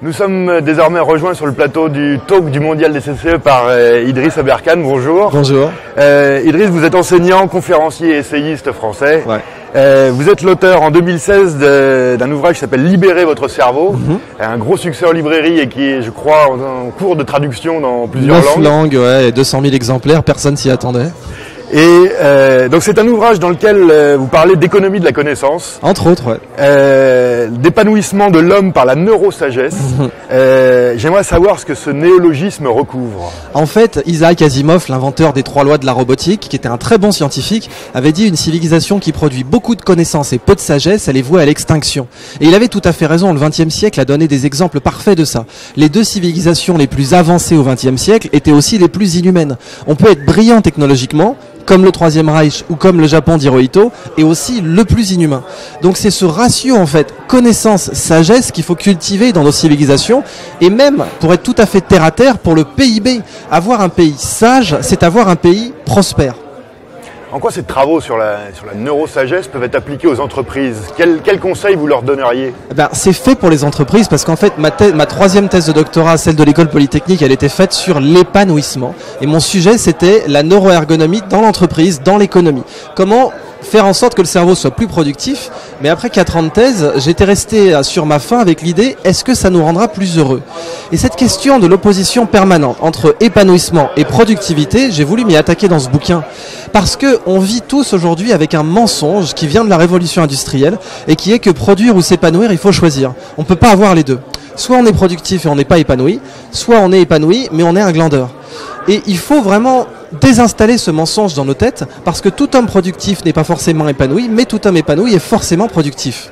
Nous sommes désormais rejoints sur le plateau du talk du mondial des CCE par Idriss Aberkan. Bonjour. Bonjour. Idriss, vous êtes enseignant, conférencier et essayiste français. Ouais. Vous êtes l'auteur en 2016 d'un ouvrage qui s'appelle Libérez votre cerveau. Un gros succès en librairie et qui est, je crois, en cours de traduction dans plusieurs 9 langues, ouais, 200 000 exemplaires, personne s'y attendait. Et donc c'est un ouvrage dans lequel vous parlez d'économie de la connaissance. Entre autres, ouais. D'épanouissement de l'homme par la neurosagesse. J'aimerais savoir ce que ce néologisme recouvre. En fait, Isaac Asimov, l'inventeur des 3 lois de la robotique, qui était un très bon scientifique, avait dit une civilisation qui produit beaucoup de connaissances et peu de sagesse, elle est vouée à l'extinction. Et il avait tout à fait raison, le XXe siècle a donné des exemples parfaits de ça. Les 2 civilisations les plus avancées au XXe siècle étaient aussi les plus inhumaines. On peut être brillant technologiquement, comme le Troisième Reich ou comme le Japon d'Hirohito, et aussi le plus inhumain. Donc c'est ce ratio en fait, connaissance-sagesse qu'il faut cultiver dans nos civilisations, et même, pour être tout à fait terre à terre, pour le PIB. Avoir un pays sage, c'est avoir un pays prospère. En quoi ces travaux sur la neurosagesse peuvent être appliqués aux entreprises ? Quels conseils vous leur donneriez ? C'est fait pour les entreprises parce qu'en fait ma 3e thèse de doctorat, celle de l'école polytechnique, elle était faite sur l'épanouissement. Et mon sujet c'était la neuroergonomie dans l'entreprise, dans l'économie. Comment faire en sorte que le cerveau soit plus productif, mais après 4 ans de thèse, j'étais resté sur ma faim avec l'idée, est-ce que ça nous rendra plus heureux ? Et cette question de l'opposition permanente entre épanouissement et productivité, j'ai voulu m'y attaquer dans ce bouquin. Parce que on vit tous aujourd'hui avec un mensonge qui vient de la révolution industrielle et qui est que produire ou s'épanouir, il faut choisir. On ne peut pas avoir les deux. Soit on est productif et on n'est pas épanoui, soit on est épanoui mais on est un glandeur. Et il faut vraiment désinstaller ce mensonge dans nos têtes parce que tout homme productif n'est pas forcément épanoui, mais tout homme épanoui est forcément productif.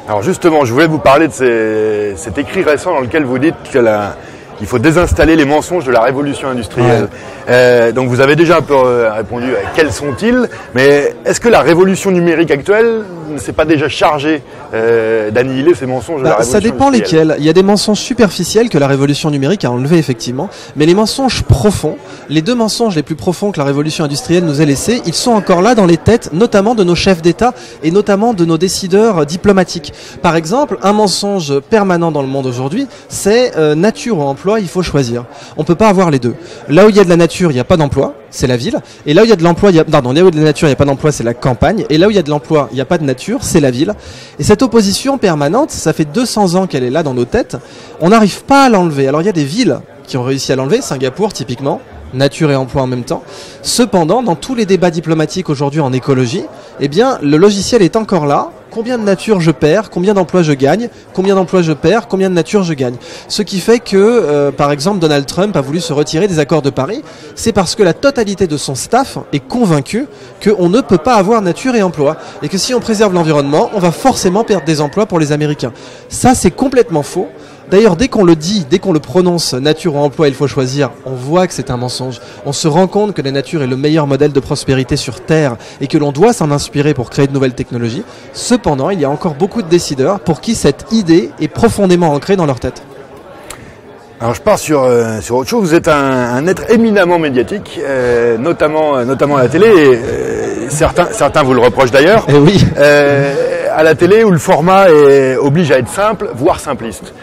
Alors justement, je voulais vous parler de cet écrit récent dans lequel vous dites qu'il faut désinstaller les mensonges de la révolution industrielle. Ouais. Donc vous avez déjà un peu répondu à quels sont-ils, mais est-ce que la révolution numérique actuelle ne s'est pas déjà chargée d'annihiler ces mensonges de la révolution industrielle ? Ça dépend lesquels. Il y a des mensonges superficiels que la révolution numérique a enlevés effectivement, mais les mensonges profonds, les 2 mensonges les plus profonds que la révolution industrielle nous a laissés, ils sont encore là dans les têtes, notamment de nos chefs d'État et notamment de nos décideurs diplomatiques. Par exemple, un mensonge permanent dans le monde aujourd'hui, c'est nature ou emploi, il faut choisir. On ne peut pas avoir les deux. Là où il y a de la nature, il n'y a pas d'emploi, c'est la ville. Et là où il y a de l'emploi, là où il y a de la nature, il n'y a pas d'emploi, c'est la campagne. Et là où il y a de l'emploi, il n'y a pas de nature, c'est la ville. Et cette opposition permanente, ça fait 200 ans qu'elle est là dans nos têtes. On n'arrive pas à l'enlever. Alors il y a des villes qui ont réussi à l'enlever, Singapour typiquement, nature et emploi en même temps. Cependant, dans tous les débats diplomatiques aujourd'hui en écologie, eh bien, le logiciel est encore là. Combien de nature je perds, combien d'emplois je gagne, combien d'emplois je perds, combien de nature je gagne. Ce qui fait que, par exemple, Donald Trump a voulu se retirer des accords de Paris, c'est parce que la totalité de son staff est convaincue qu'on ne peut pas avoir nature et emploi, et que si on préserve l'environnement, on va forcément perdre des emplois pour les Américains. Ça, c'est complètement faux. D'ailleurs, dès qu'on le dit, dès qu'on le prononce, nature ou emploi, il faut choisir, on voit que c'est un mensonge. On se rend compte que la nature est le meilleur modèle de prospérité sur Terre et que l'on doit s'en inspirer pour créer de nouvelles technologies. Cependant, il y a encore beaucoup de décideurs pour qui cette idée est profondément ancrée dans leur tête. Alors je pars sur autre chose. Vous êtes un être éminemment médiatique, notamment à la télé. Et, certains vous le reprochent d'ailleurs. Eh oui. À la télé où le format oblige à être simple, voire simpliste.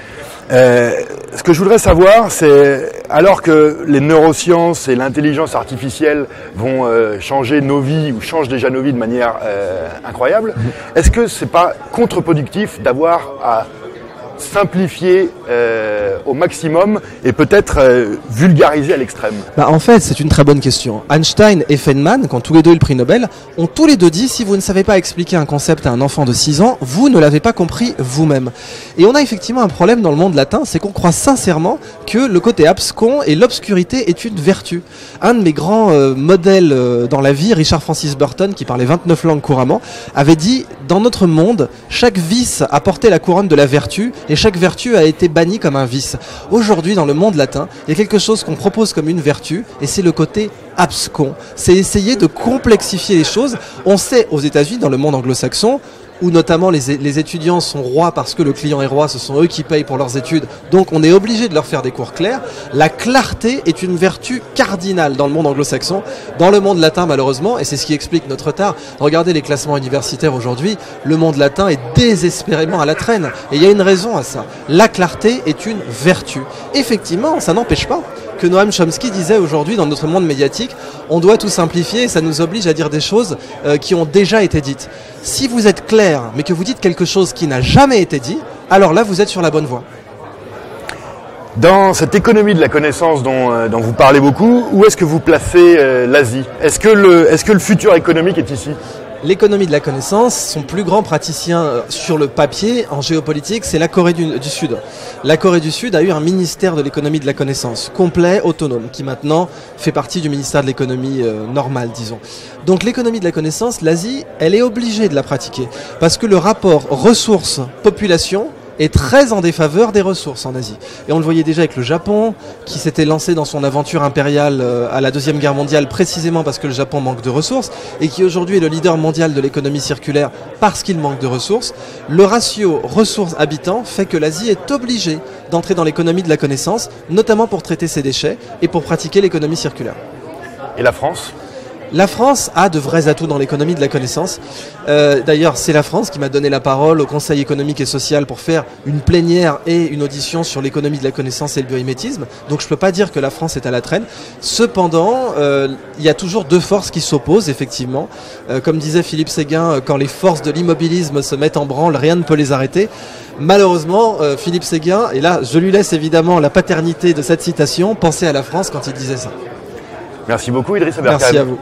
Ce que je voudrais savoir, c'est, alors que les neurosciences et l'intelligence artificielle vont changer nos vies ou changent déjà nos vies de manière incroyable, est-ce que c'est pas contre-productif d'avoir à simplifier au maximum et peut-être vulgariser à l'extrême ? En fait, c'est une très bonne question. Einstein et Feynman, qui ont tous les 2 eu le prix Nobel, ont tous les 2 dit, si vous ne savez pas expliquer un concept à un enfant de 6 ans, vous ne l'avez pas compris vous-même. Et on a effectivement un problème dans le monde latin, c'est qu'on croit sincèrement que le côté abscon et l'obscurité est une vertu. Un de mes grands modèles dans la vie, Richard Francis Burton, qui parlait 29 langues couramment, avait dit, dans notre monde, chaque vice a porté la couronne de la vertu, et chaque vertu a été bannie comme un vice. Aujourd'hui, dans le monde latin, il y a quelque chose qu'on propose comme une vertu, et c'est le côté abscon. C'est essayer de complexifier les choses. On sait, aux États-Unis, dans le monde anglo-saxon, où notamment les étudiants sont rois parce que le client est roi, ce sont eux qui payent pour leurs études, donc on est obligé de leur faire des cours clairs. La clarté est une vertu cardinale dans le monde anglo-saxon, dans le monde latin malheureusement, et c'est ce qui explique notre retard. Regardez les classements universitaires aujourd'hui, le monde latin est désespérément à la traîne, et il y a une raison à ça. La clarté est une vertu. Effectivement, ça n'empêche pas que Noam Chomsky disait aujourd'hui dans notre monde médiatique, on doit tout simplifier et ça nous oblige à dire des choses qui ont déjà été dites. Si vous êtes clair, mais que vous dites quelque chose qui n'a jamais été dit, alors là vous êtes sur la bonne voie. Dans cette économie de la connaissance dont vous parlez beaucoup, où est-ce que vous placez l'Asie ? Est-ce que le futur économique est ici ? L'économie de la connaissance, son plus grand praticien sur le papier en géopolitique, c'est la Corée du Sud. La Corée du Sud a eu un ministère de l'économie de la connaissance, complet, autonome, qui maintenant fait partie du ministère de l'économie normale, disons. Donc l'économie de la connaissance, l'Asie, elle est obligée de la pratiquer, parce que le rapport ressources-population est très en défaveur des ressources en Asie. Et on le voyait déjà avec le Japon, qui s'était lancé dans son aventure impériale à la Deuxième Guerre mondiale, précisément parce que le Japon manque de ressources, et qui aujourd'hui est le leader mondial de l'économie circulaire parce qu'il manque de ressources. Le ratio ressources-habitants fait que l'Asie est obligée d'entrer dans l'économie de la connaissance, notamment pour traiter ses déchets et pour pratiquer l'économie circulaire. Et la France ? La France a de vrais atouts dans l'économie de la connaissance. D'ailleurs, c'est la France qui m'a donné la parole au Conseil économique et social pour faire une plénière et une audition sur l'économie de la connaissance et le biomimétisme. Donc je ne peux pas dire que la France est à la traîne. Cependant, il y a toujours deux forces qui s'opposent, effectivement. Comme disait Philippe Séguin, quand les forces de l'immobilisme se mettent en branle, rien ne peut les arrêter. Malheureusement, Philippe Séguin, et là je lui laisse évidemment la paternité de cette citation, pensait à la France quand il disait ça. Merci beaucoup Idriss Aberkane. Merci à vous.